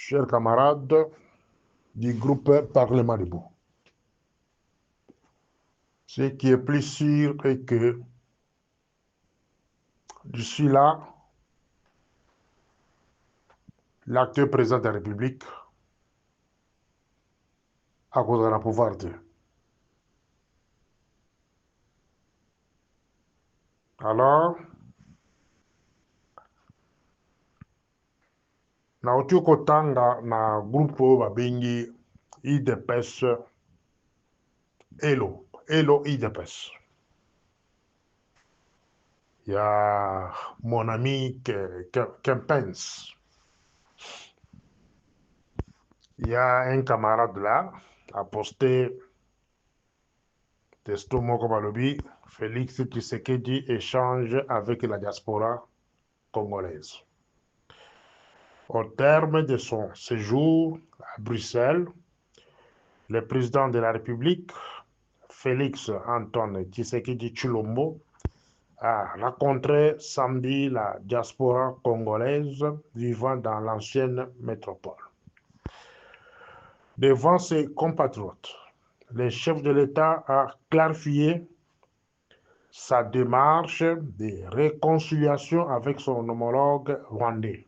chers camarades du groupe Parlement debout. Ce qui est plus sûr est que d'ici là, l'actuel président de la République a causé le pouvoir de. Alors, nauti kotanga na groupe babengi IDPS Elo IDPS. Il y a mon ami Kempens. Il y a un camarade là a posté testo moko balobi Félix Tshisekedi échange avec la diaspora congolaise. Au terme de son séjour à Bruxelles, le président de la République, Félix Antoine Tshisekedi Tshilombo, a rencontré samedi la diaspora congolaise vivant dans l'ancienne métropole. Devant ses compatriotes, le chef de l'État a clarifié sa démarche de réconciliation avec son homologue rwandais,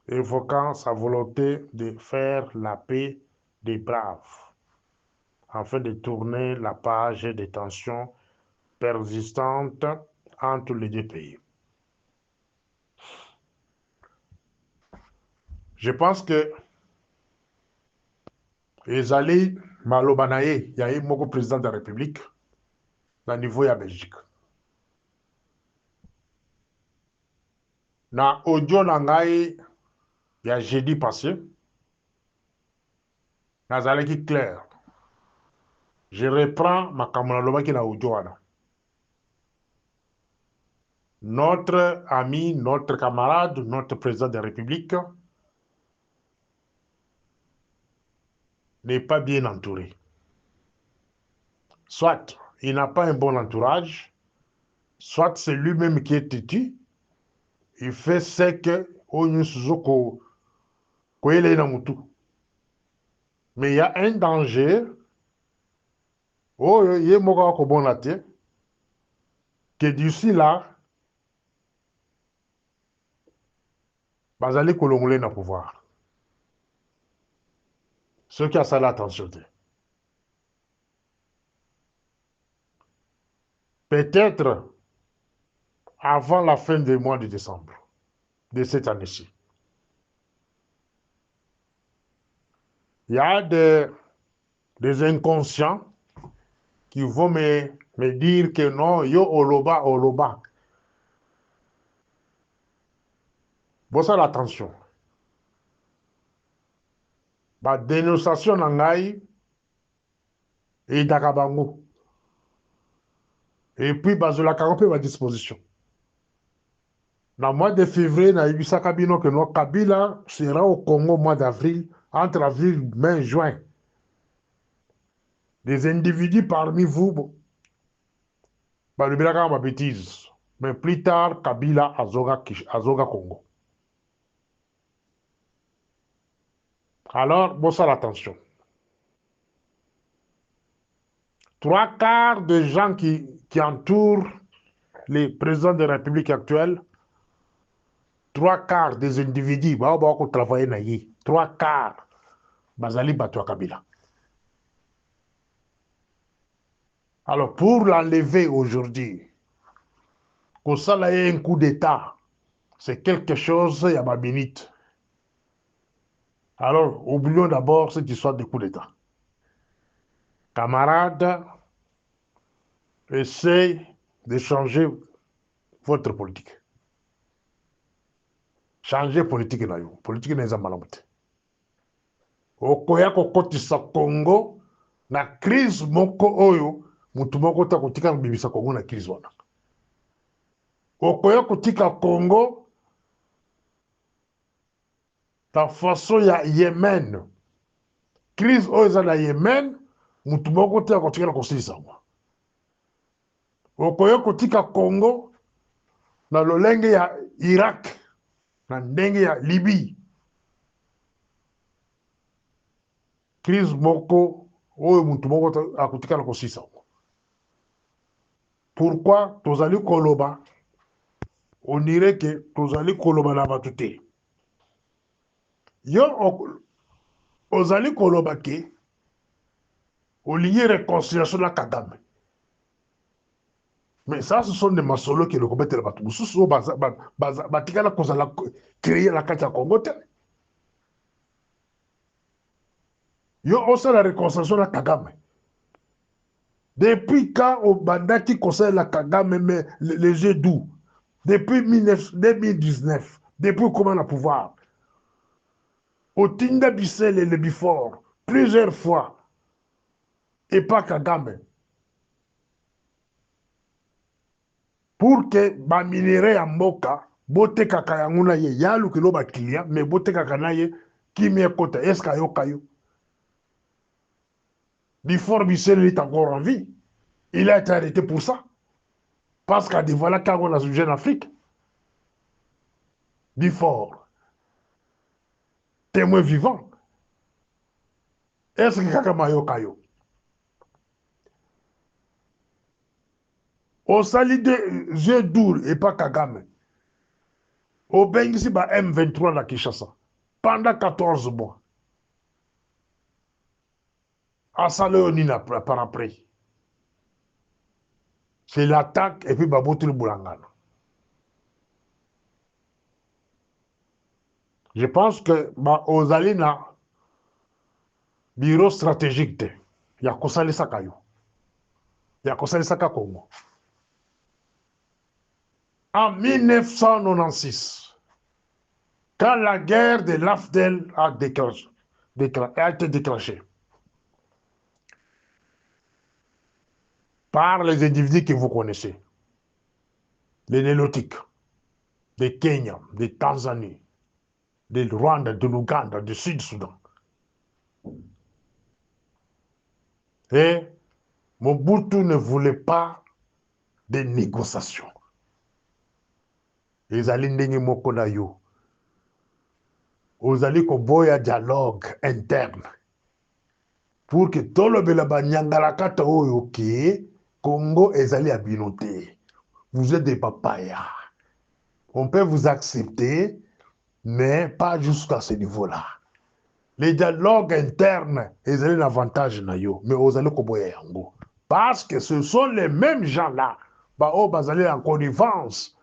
évoquant sa volonté de faire la paix des braves, afin de tourner la page des tensions persistantes entre les deux pays. Je pense que ezali maloba na ye ya ye moko président de la République na niveau ya Belgique. Na audio na ngai ya jeudi passé, nazalaki clair. Je reprends makambo nalobaki na audio wana. Notre ami, notre camarade, notre président de la République n'est pas bien entouré. Soit il n'a pas un bon entourage, soit c'est lui-même qui est têtu, il fait ce que mais il y a un danger, que d'ici là, bazali kolongole na pouvoir. Ceux qui ont ça l'attention. Peut-être avant la fin du mois de décembre de cette année-ci. Il y a des inconscients qui vont me dire que non, yo oloba. Bon, ça l'attention. La dénonciation n'angaï et d'akabango. Et puis, bazola karope ma disposition. Dans le mois de février, na Ibisa Kabino que notre Kabila sera au Congo au mois d'avril, entre avril, mai, juin. Des individus parmi vous, bah, le Bilaka ma bêtise. Mais plus tard, Kabila Azoga Congo. Alors, bon, ça l'attention. 3/4 des gens qui entourent les présidents de la République actuelle, 3/4 des individus, bah, qui travaillent na yi, 3/4, Bazali Batwa Kabila. Alors, pour l'enlever aujourd'hui, que ça ait un coup d'État, c'est quelque chose, il y a ma bénite. Alors, oublions d'abord cette histoire de coup d'État. Camarades, essayez de changer votre politique. Changer politique na yo. Politique na eza malamu te. Okoya kokotisa Congo na crise moko oyo mutu moko ta kotika bibisa Congo na crise wana. Okoya kotika Congo ta façon ya Yemen. Crise oyo eza na Yemen, mutu moko ta kotika na kosilisa mwa. Okoya kotika Congo na lolenge ya Irak na ndenge ya Libye. crise moko oyo mutu moko akotikala kosisa. Pourquoi tozali koloba? On dirait que tozali koloba na batu te. Yo ozali koloba ke olingi réconciliation na Kagame. Mais ça, ce sont des masolos qui le commettent la batu. Mususu batikala kozala créer la kati ya Congo te. Yo osa la réconciliation na Kagame. Depuis quand au bandaki conseille la Kagame mais les yeux doux? Depuis 2019, depuis comment le pouvoir? Au Tinda Bissel et le Bifort, plusieurs fois, et pas Kagame. Pour que ba minéré en moka, bote kakayanguna ye, yalu kilo ba client, mais bote kakanaye, qui m'y kota, est-ce kayo kayo? Bifort Bissel est encore en vie. Il a été arrêté pour ça. Parce qu'à voilà qu'on a sujet en Afrique. Bifort. Témoin vivant. Est-ce que kakamayo kayo? Au sali de yeux doux et pas Kagame. Au Bengisi ba M23 la Kinshasa. Pendant 14 mois. À Saléonina par après. C'est l'attaque et puis Babotul Boulangana. Je pense que aux Alina, bureau stratégique, il y a Kosali Sakayo. Il y a Kosali Saka Congo. En 1996, quand la guerre de l'Afdel a été déclenchée par les individus que vous connaissez, les Nélotiques, des Kenya, des Tanzanie, du Rwanda, de l'Ouganda, du Sud-Soudan. Et Mobutu ne voulait pas de négociations. Les Alindéni Mokonayo. Aux alliés koboya dialogue interne. Pour que tout le Belabanyangala oyo ke Congo ezali à binoté. Vous êtes des papayas. On peut vous accepter, mais pas jusqu'à ce niveau-là. Les dialogues internes, ils ont un avantage, mais aux alliés koboya yango. Parce que ce sont les mêmes gens-là, qui en connivence,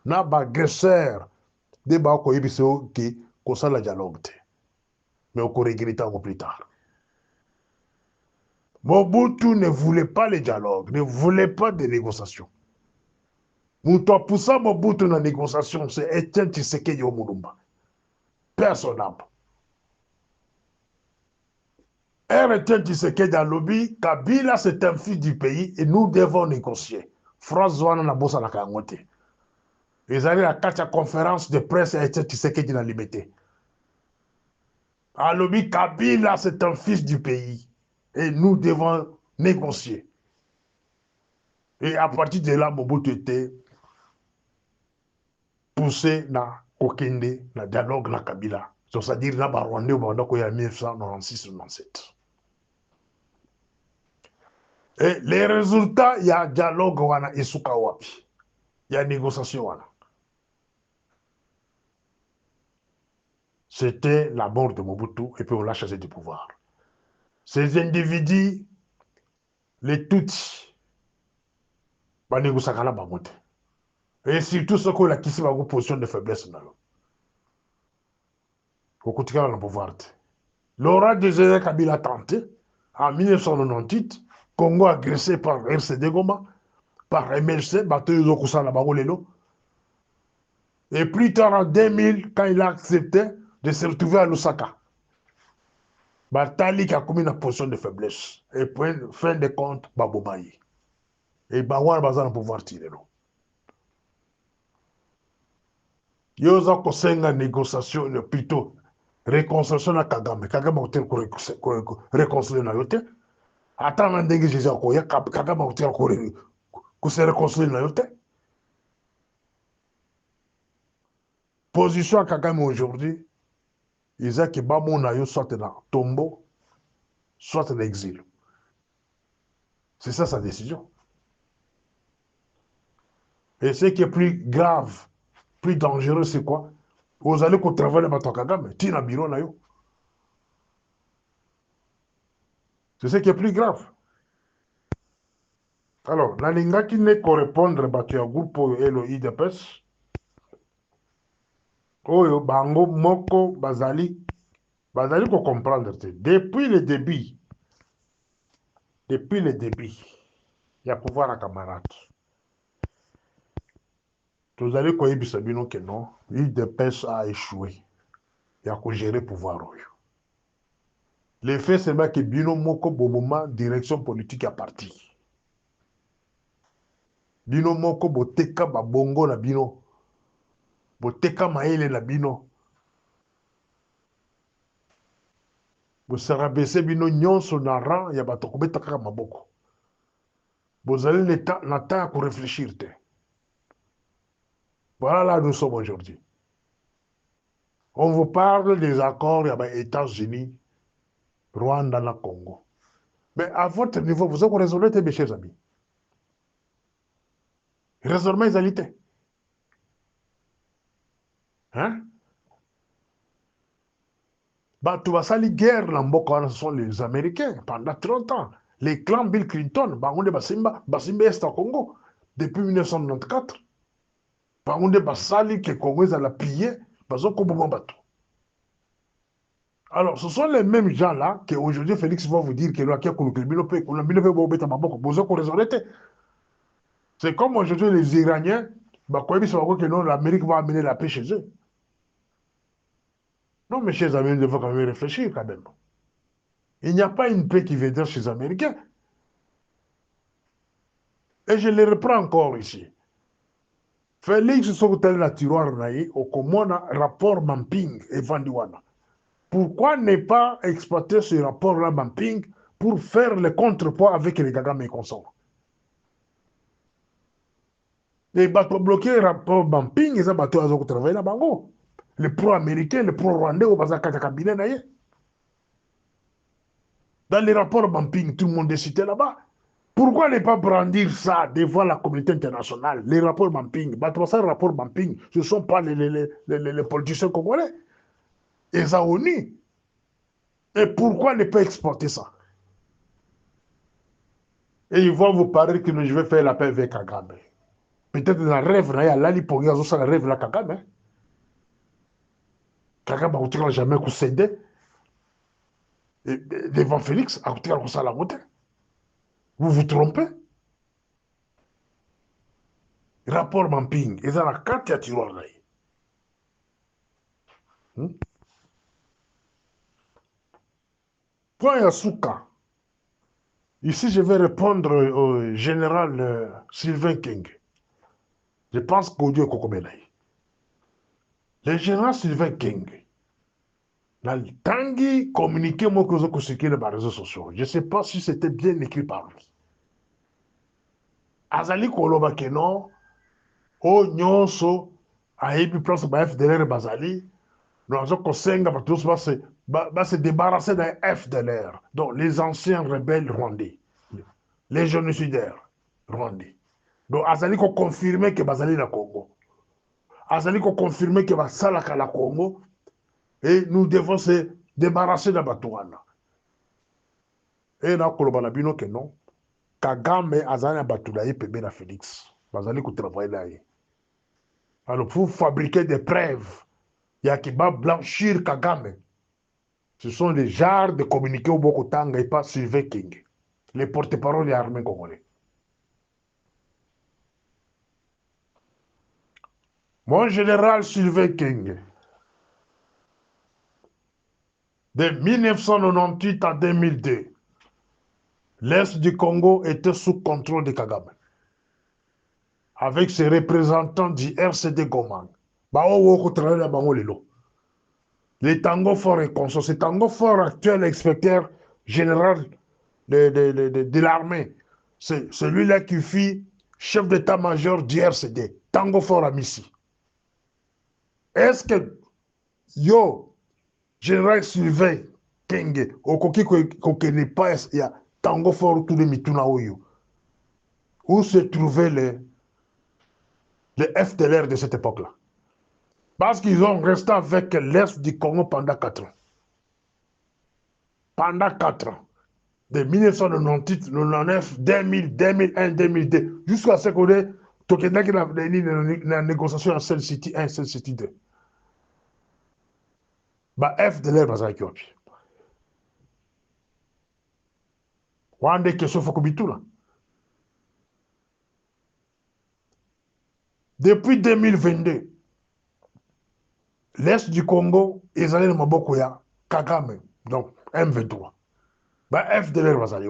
na bagresseur, des bakoyebiso qui ça la dialogue. Mais on regrette plus tard. Mobutu ne voulait pas le dialogue, ne voulait pas de négociations. Mouto pour ça, Mobutu na négociation, c'est Etienne Tshisekedi Mulumba. Personne n'a. Etienne Tshisekedi a lobby, Kabila c'est un fils du pays et nous devons négocier. François n'a pas na kangote. Ils allaient à la conférence de presse et Etienne Tshisekedi n'a limité. A lobby, Kabila c'est un fils du pays et nous devons négocier. Et à partir de là, Mobutu était poussé na Kokende, na dialogue na Kabila. C'est-à-dire na Rwandais au Bandako ya 1996-97. Et les résultats, il y a dialogue wana esuka wapi. Il y a négociation wana. C'était la mort de Mobutu et puis on l'a chassé du pouvoir. Ces individus, les Tutsis, ba négociaka na bangote. Et surtout ceux qui ont acquis une position de faiblesse. Au quotidien, dans le pouvoir. Laurent Désiré Kabila tenté, en 1998, Congo agressé par RCD Goma, par MLC, Bateau Yokusana Bagolelo. Et plus tard, en 2000, quand il a accepté de se retrouver à Lusaka, Batali qui a commis une position de faiblesse. Et puis, fin de compte, Babobaye. Et Bawan Bazan pouvoir tirer. Yoza Kosenga négociation, plutôt réconciliation na Kagame. Kagame a été réconcilié na yote. Attends, on a dit que Jésus a dit que Kagame a été réconcilié na yote. Position à Kagame aujourd'hui, ils ont que Bamon a eu soit dans tombeau, soit l'exil. C'est ça sa décision. Et ce qui est plus grave, plus dangereux, c'est quoi? Vous allez qu'on travaille dans Kagame, tina biro na yo. C'est ce qui est plus grave. Alors, nalingaki ne korépondre bato ya groupe oyo elo IDPS, oyo bango moko bazali ko comprendre te. Depuis le début, il y a pouvoir à camarade. Tozali koyebisa bino que non, IDPS a échoué. Il y a ko gérer pouvoir oyo. Le fait c'est que bino moko boboma direction politique à parti. Bino moko boteka babongo na bino. Boteka maele na bino. Bosarabese bino nyonso na rang ya bato kobeta kaka maboko. Bozali na temps pour réfléchir. Voilà là où nous sommes aujourd'hui. On vous parle des accords des États-Unis, Rwanda, la Congo. Mais à votre niveau, vous avez raisonné, mes chers amis. Raisonnement égalité. Hein? Bah, tu vas salir guerre, ce sont les Américains, pendant 30 ans. Les clans Bill Clinton, bah, on est Basimba est au Congo, depuis 1994. Bah, on est Basali, que le Congo, ils ont pillé, bah, ils ont bateau. Alors, ce sont les mêmes gens-là qu'aujourd'hui, Félix va vous dire que c'est comme aujourd'hui les Iraniens, bah, que non, l'Amérique va amener la paix chez eux. Non, mes chers amis, nous devons quand même réfléchir quand même. Il n'y a pas une paix qui viendra chez les Américains. Et je le reprends encore ici. Félix Sokotel na tiroir naï, au commandant rapport Mamping et Vandiwana. Pourquoi ne pas exploiter ce rapport-là Mamping pour faire le contrepoids avec les Kagame et consorts? Les bateaux bloqués, le rapport Mamping, ils ont bateau à travailler là-bas. Les pro-américains, les pro-rwandais, au bazar cabinet naïe. Dans les rapports Mamping, tout le monde est cité là-bas. Pourquoi ne pas brandir ça devant la communauté internationale? Les rapports Mamping, les rapports Mamping, ce ne sont pas les politiciens congolais. Ils ont uni. Et pourquoi ne pas exporter ça? Et ils vont vous parler que je vais faire la paix avec Kagame. Peut-être dans le rêve, il y a là, il y a un rêve là, Kagame. Kagame n'a jamais cédé. Devant Félix, à côté de la montée. Vous vous trompez? Rapport Mamping, ils ont la carte à tiroir là. Point Yasuka. Ici, je vais répondre au général Sylvain King. Je pense qu'Audio est Kokomelai. Le général Sylvain King, dans le tangi communiqué moi que vous avez les réseaux sociaux. Je ne sais pas si c'était bien écrit par lui. Azali Koloba Keno, O Nyonso, Aïbi Place FDLR Bazali, nous avons Senga va se débarrasser d'un FDLR, donc les anciens rebelles rwandais, les génocidaires rwandais. Donc Azali ko confirmé que Bazali na Congo. Azali ko confirmé que Basalaka la Congo. Et nous devons se débarrasser de Batouana. Et là, Kolobana Bino que non. Kagame Azana Batoulaye Pebe na Félix. Bazali ko travailler là. Alors, pour fabriquer des preuves, il y a qui va blanchir Kagame. Ce sont les genres de communiqués au Bokotanga et pas Sylvain King. Les porte-parole des armées congolais. Mon général Sylvain King, de 1998 à 2002, l'Est du Congo était sous contrôle de Kagame. Avec ses représentants du RCD Goma. Les Tango Fort et Conso. C'est Tango Fort, actuel inspecteur général de l'armée. C'est celui-là qui fut chef d'état-major du RCD. Tango Fort à Missi. Est-ce que, yo, général Sylvain, kenge okoki kokende pas ya tango fort tous les mituna oyo. Où se trouvaient les FDLR de cette époque-là? Parce qu'ils ont resté avec l'Est du Congo pendant 4 ans. Pendant 4 ans. De 1998, 1999, 2000, 2001, 2002. Jusqu'à ce qu'on ait la négociation en Cell City 1, Cell City 2. Bah, FDLR, bah, ça y est. Wande question faut là. Depuis 2022, l'Est du Congo, ils allaient dans Maboko ya Kagame, donc M23. Bah, FDLR va s'allier.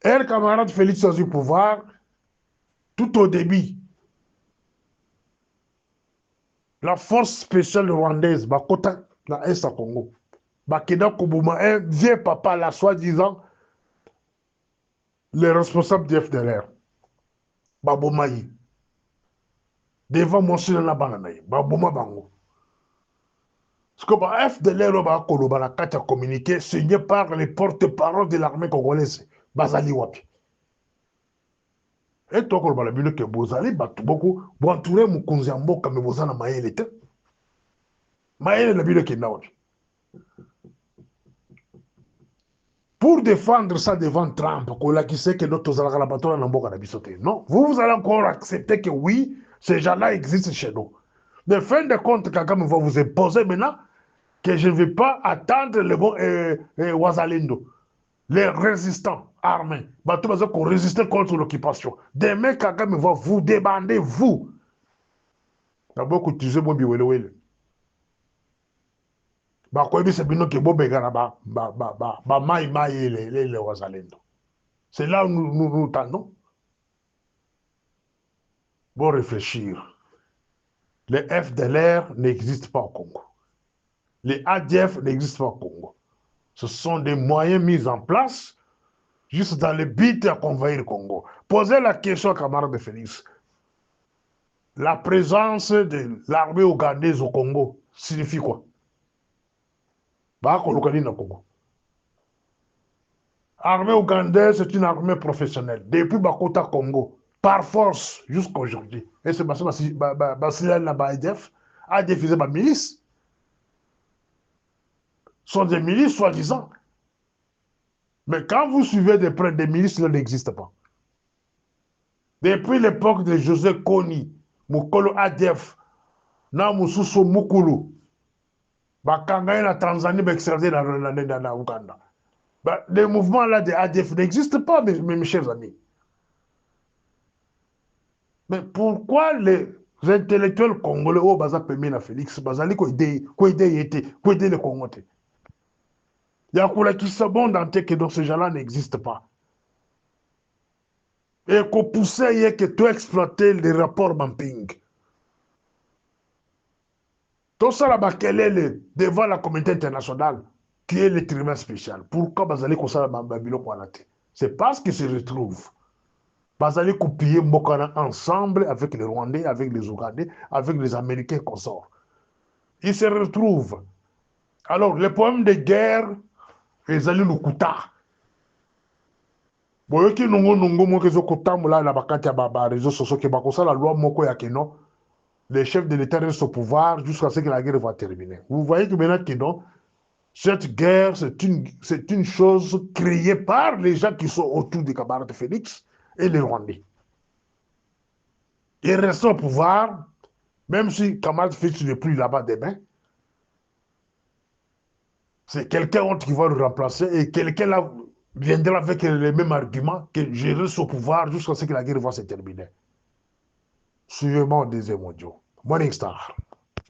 Un camarade Félix a du pouvoir, tout au début. La force spéciale rwandaise, bah, Kota, dans l'Est du Congo. Bah, Keda Koubouma, un vieux papa, là, soi-disant, les responsables du FDLR. Bah, Bomaï. Devant mon chien, là, bananaï. Bah, Boma Bango. Ce que bah, FDLR, bah, Koloba, la carte a communiqué, signé par les porte-parole de l'armée congolaise. Bazali Wapi. Et toi, quand on a que Bozali, beaucoup, bon, entourer mon Konzambo comme Bozana Maël était. Maël n'a vu que Nawapi. Pour défendre ça devant Trump, qui sait que notre Zalakalabato n'a pas de non, vous allez encore accepter que oui, ces gens-là existent chez nous. Mais fin de compte, Kagame va vous imposer maintenant que je ne vais pas attendre le bon Ouazalindo, les résistants armés, tout le monde qui résistent contre l'occupation. Demain, Kagame va vous débander, vous. D'abord, que tu sais, moi, biwelewele. C'est là où nous tendons. Bon réfléchir. Les FDLR n'existent pas au Congo. Les ADF n'existent pas au Congo. Ce sont des moyens mis en place juste dans le but à convaincre le Congo. Posez la question à camarade de Félix. La présence de l'armée ougandaise au Congo signifie quoi? Congo. L'armée ougandaise, c'est une armée professionnelle. Depuis Bakota Congo, par force, jusqu'à aujourd'hui. Et c'est parce que ADF, ADF faisait ma milice. Ce sont des milices, soi-disant. Mais quand vous suivez de près, des milices, cela n'existe pas. Depuis l'époque de José Kony, Mukolo ADF, Namususo Mukulu, Bakanga la Tanzanie, Bexerdé dans l'Ouganda. Les mouvements là de ADF n'existent pas, mes chers amis. Mais pourquoi les intellectuels congolais, oh, baza permis à Félix, bazali ko aider le Congo? Il y a quoi qui se bon dans que donc ces gens-là n'existent pas. Et qu'on poussait que tu exploiter les rapports mapping. Tout ça là-bas, quel est devant la communauté internationale, qui est le trimestre spécial? Pourquoi bazali ko ça babilo kwanate? C'est parce qu'ils se retrouvent. Bazali copier Mokana ensemble avec les Rwandais, avec les Ougandais, avec les Américains consorts. Ils se retrouvent. Alors, les poèmes de guerre, ils allaient nous coûter. Boyoki nungo mo kezo kutamula na bakati ya baba réseaux sociaux ke bakosa la loi moko ya keno. Les chefs de l'État restent au pouvoir jusqu'à ce que la guerre va terminer. Vous voyez que maintenant que cette guerre, c'est une chose créée par les gens qui sont autour de camarade Félix et les Rwandais. Ils restent au pouvoir, même si camarade Félix n'est plus là-bas demain. C'est quelqu'un d'autre qui va le remplacer et quelqu'un là viendra avec les mêmes arguments que je reste au pouvoir jusqu'à ce que la guerre va se terminer. Suivez-moi au deuxième audio. Morning Star.